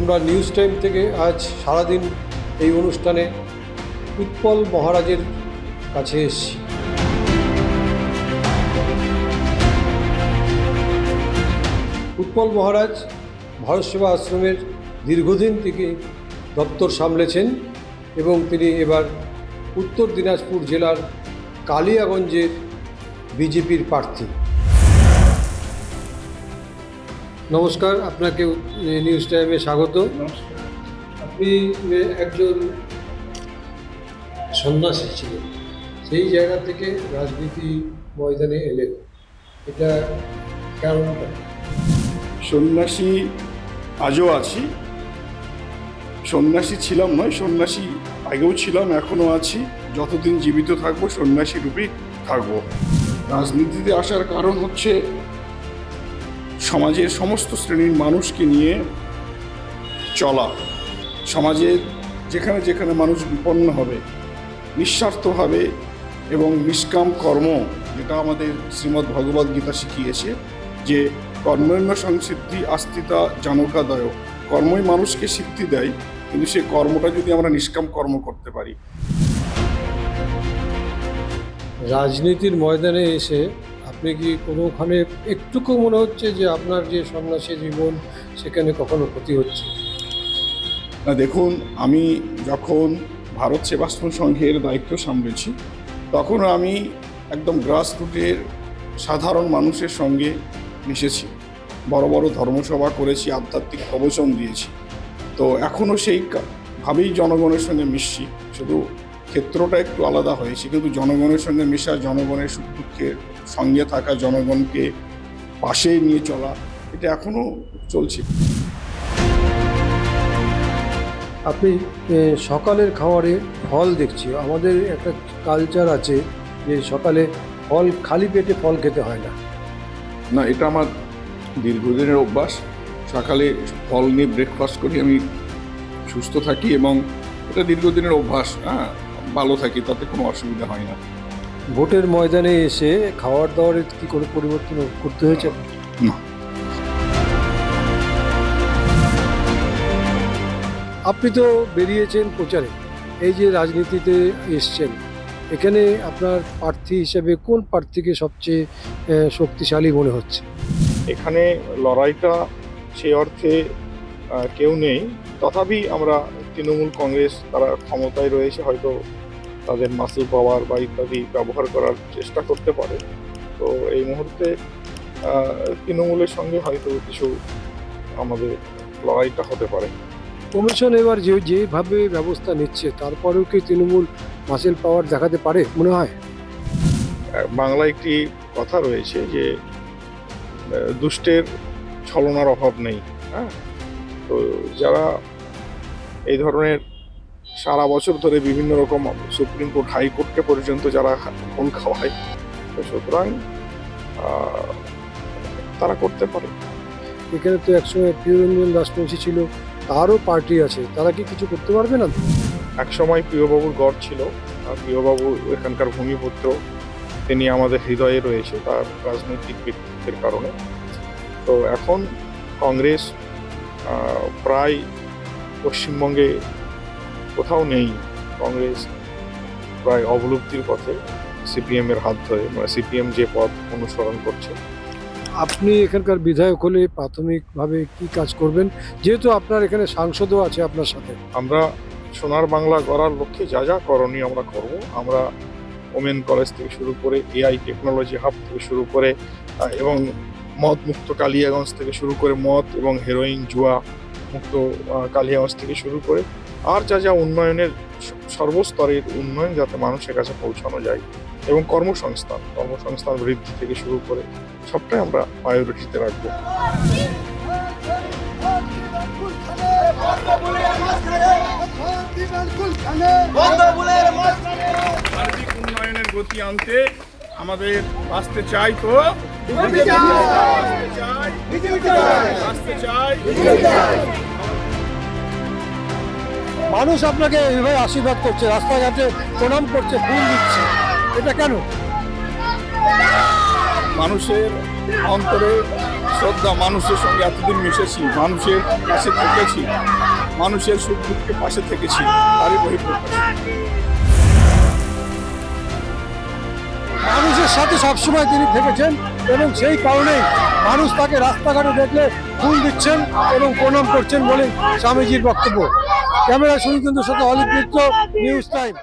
আমরা news time থেকে আজ সারাদিন এই অনুষ্ঠানে উৎপল মহারাজের কাছে এসেছি। উৎপল মহারাজ ভারত সেবা আশ্রমের দীর্ঘদিন থেকে দপ্তর সামলেছেন এবং তিনি এবার উত্তর দিনাজপুর জেলার কালিয়াগঞ্জের বিজেপির প্রার্থী। নমস্কার, আপনাকে নিউজ টাইমে স্বাগত। আপনি একজন সন্ন্যাসী ছিলেন, সেই জায়গা থেকে রাজনীতি ময়দানে এলেন, এটা কারণটা? সন্ন্যাসী আজও আছি, সন্ন্যাসী ছিলাম নয়, সন্ন্যাসী আগেও ছিলাম, এখনও আছি। যতদিন জীবিত থাকবো সন্ন্যাসী রূপেই থাকবো। রাজনীতিতে আসার কারণ হচ্ছে সমাজের সমস্ত শ্রেণীর মানুষকে নিয়ে চলা। সমাজের যেখানে যেখানে মানুষ বিপন্ন হবে নিঃস্বার্থভাবে এবং নিষ্কাম কর্ম, যেটা আমাদের শ্রীমদ্ ভগবদ্ গীতা শিখিয়েছে যে কর্মণ্য সংসিদ্ধি আস্তিতা জানকাদয়, কর্মই মানুষকে সিদ্ধি দেয়, কিন্তু সে কর্মটা যদি আমরা নিষ্কাম কর্ম করতে পারি। রাজনীতির ময়দানে এসে আপনি কি কোনোখানে একটুকু মনে হচ্ছে যে আপনার যে সন্ন্যাসী জীবন সেখানে কখনো ক্ষতি হচ্ছে? না, দেখুন, আমি যখন ভারত সেবাশ্রম সংঘের দায়িত্ব সামলেছি তখন আমি একদম গ্রাসরুটের সাধারণ মানুষের সঙ্গে মিশেছি, বড় বড় ধর্মসভা করেছি, আধ্যাত্মিক প্রবচন দিয়েছি। তো এখনও সেই ভাবেই জনগণের সঙ্গে মিশছি, শুধু ক্ষেত্রটা একটু আলাদা হয়েছে, কিন্তু জনগণের সঙ্গে মেশা, জনগণের সুখ দুঃখের সঙ্গে থাকা, জনগণকে পাশে নিয়ে চলা, এটা এখনও চলছে। আপনি সকালের খাবারে ফল দেখছি, আমাদের একটা কালচার আছে যে সকালে ফল, খালি পেটে ফল খেতে হয় না। না, এটা আমার দীর্ঘদিনের অভ্যাস। সকালে ফল নিয়ে ব্রেকফাস্ট করি, আমি সুস্থ থাকি এবং এটা দীর্ঘদিনের অভ্যাস। হ্যাঁ, ভালো থাকি, তাতে কোনো অসুবিধা হয় না। ভোটের ময়দানে এসে খাওয়ার দাওয়ারে কি কোনো পরিবর্তন করতে হয়েছে? না। আপনি তো বেরিয়েছেন প্রচারে, এই যে রাজনীতিতে এসছেন, এখানে আপনার প্রার্থী হিসেবে কোন প্রার্থীকে সবচেয়ে শক্তিশালী মনে হচ্ছে? এখানে লড়াইটা সেই অর্থে কেউ নেই, তথাপি আমরা তৃণমূল কংগ্রেস, তারা ক্ষমতায় রয়েছে, হয়তো তাদের মাসল পাওয়ার বা ইত্যাদি ব্যবহার করার চেষ্টা করতে পারে। তো এই মুহূর্তে তৃণমূলের সঙ্গে হয়তো কিছু আমাদের লড়াইটা হতে পারে। কমিশন এবার যেভাবে ব্যবস্থা নিচ্ছে, তারপরেও কি তৃণমূল মাসেল পাওয়ার দেখাতে পারে মনে হয়? বাংলায় একটি কথা রয়েছে যে দুষ্টের ছলনার অভাব নেই। হ্যাঁ, তো যারা এই ধরনের সারা বছর ধরে বিভিন্ন রকম সুপ্রিম কোর্ট, হাইকোর্টকে পর্যন্ত যারা ফোন খাওয়ায়, তো সুতরাং তারা করতে পারে। এখানে তো একসময় প্রিয়রঞ্জন দাসবংশী ছিল, তারও পার্টি আছে, তারা কি কিছু করতে পারবে না? একসময় প্রিয়বাবুর গড় ছিল, আর প্রিয়বাবু এখানকার ভূমিপুত্র, তিনি আমাদের হৃদয়ে রয়েছে তার রাজনৈতিক ব্যক্তিত্বের কারণে। তো এখন কংগ্রেস প্রায় পশ্চিমবঙ্গে কোথাও নেই, কংগ্রেস প্রায় অবলুপ্তির পথে সিপিএমের হাত ধরে, মানে সিপিএম যে পথ অনুসরণ করছে। আপনি এখানকার বিধায়ক হলে প্রাথমিকভাবে কি কাজ করবেন, যেহেতু আপনার এখানে সাংসদও আছে আপনার সাথে? আমরা সোনার বাংলা গড়ার লক্ষ্যে যা যা করণীয় আমরা করব। আমরা ওমেন কলেজ থেকে শুরু করে এআই টেকনোলজি হাব থেকে শুরু করে এবং মদ মুক্ত কালিয়াগঞ্জ থেকে শুরু করে, মদ এবং হেরোইন জুয়া মুক্ত কালিয়াগঞ্জ থেকে শুরু করে, আর যা যা উন্নয়নের সর্বস্তরের উন্নয়ন যাতে মানুষের কাছে পৌঁছানো যায়, এবং কর্মসংস্থান বৃদ্ধি থেকে শুরু করে সবটাই আমরা প্রায়োরিটিতে রাখবো। সার্বিক উন্নয়নের গতি আনতে আমাদের আসতে চাই, তো আসতে চাই। মানুষ আপনাকে এভাবে আশীর্বাদ করছে, রাস্তাঘাটে প্রণাম করছে, ফুল দিচ্ছে, এটা কেন? মানুষের অন্তরে শ্রদ্ধা, মানুষের সঙ্গে এতদিন মিশেছি, মানুষের পাশে থেকেছি, মানুষের সুখ দুঃখের পাশে থেকেছি, তারই বহিঃপ্রকাশ। মানুষের সাথে সবসময় তিনি থেকেছেন এবং সেই কারণেই মানুষ তাকে রাস্তাঘাটে দেখলে ফুল দিচ্ছেন এবং প্রণাম করছেন বলে স্বামীজির বক্তব্য। ক্যামেরা সুনীতেন্দ্রের সাথে অলিভ মিত্র, নিউজ টাইম।